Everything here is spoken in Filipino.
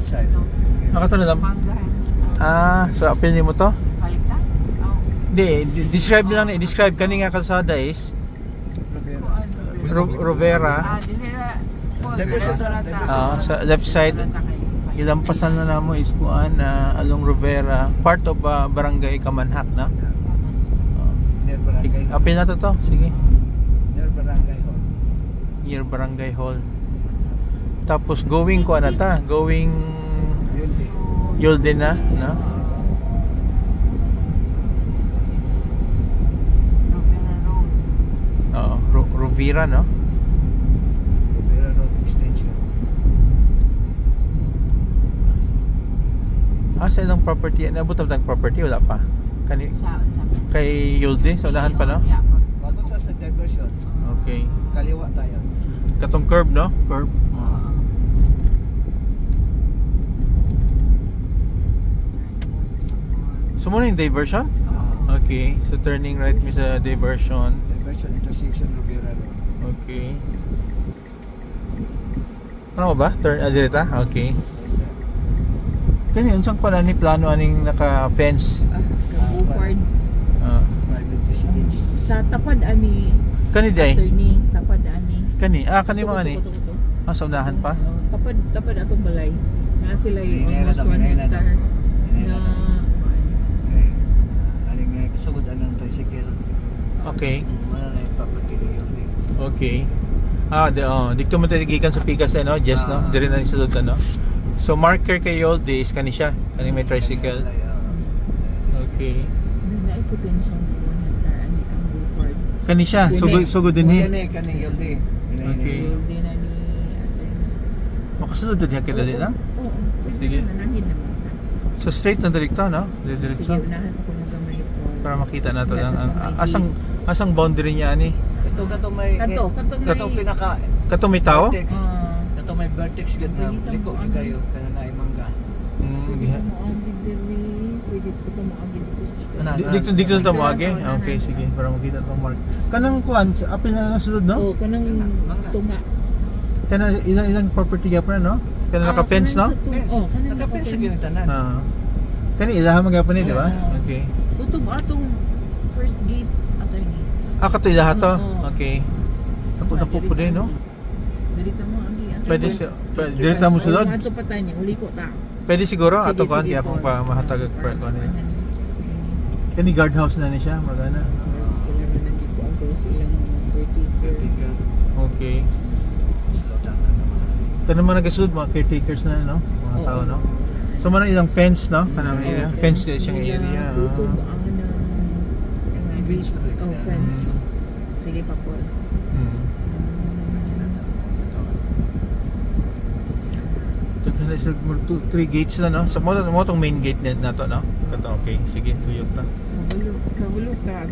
side. Nakatanong lang. So apelin mo to? Baliktad? Hindi, describe lang na. Describe kani nga kalsada is Rovera. Sa left side. Ilampasan na namo is kuan along Rovera, part of Barangay Kamanhak na. Near Barangay Hall. Apil na to. Sige. Near Barangay Hall. Near Barangay Hall. Tapos going kuan na ta, going Yulde na, no? Rovera, no? Rovera Road Extension. Sa ilang property, nabot na property, wala pa? Kay Yulde, sa unahan pa, no? Mabot na sa diversion. Okay. Kaliwa tayo. Katong curve, no? Curve. So muna yung diversion? Okay, so turning right mi sa diversion. Diversion intersection Rovera Road. Okay. Tama ba? Turn direta? Okay. Kani unsang pala ni plano aning naka-fence? Buford. Private residence. Sa tapad ani. Kani day? Tapad ani. Kani kani mga ni. Sa unahan pa? Tapad atong balay. Na sila yung almost 1 hectare na sugod anang tricycle. Okay. Wala na yung property ni Yulde. Okay. Dito mo gikan sa Pikas no, Jess no. Dire na ni sulod no. So marker kay Yulde is kani siya, kani may tricycle. Okay. Na potential na 1 hectare ani kang Buford. Kani siya, sugod din ni. Kani Yulde. Okay. Yulde na ni Makasulod din kita din, ha? Oo. Sige. Nanahin naman. So straight na direkta, no? Diretso. Sige, unahan ako ng gamay po. Para makita nato lang asang boundary niya ani. Ito may pinaka Katong may tao? Ito may vertex gud na liko di kayo kana naay mangga. Dito na mo agi. Okay, sige para makita tong mark. Kanang kuan apil na nasulod no? Oh, kanang tunga. Kana ilang property gyapon no? Kana naka-fence no? Oh, kanang naka-fence gyud tanan. Kani ilaha magyapon ni, di ba? Okay. Kutob atong first gate attorney. Kato ilaha to. Okay. Tapo po din no? Dirita mo agi. Pwede dirita mo sulod. Ato pa tayo uli ko ta. Pwede siguro ato kan kaya kung pa mahatag pa ko ni. Kani guardhouse na ni siya magana. Kailangan nandito ang silang 30. Okay. Ito naman nagasunod mga caretakers na no? Mga tao no? So man ilang fence no? Kanang area. Fence din siyang area. Tutob ang fence. Sige pa po. Ito kana siya 3 gates na no? So mo tong main gate na to no? Kato okay. Sige tuyok ta. Kabulok ka.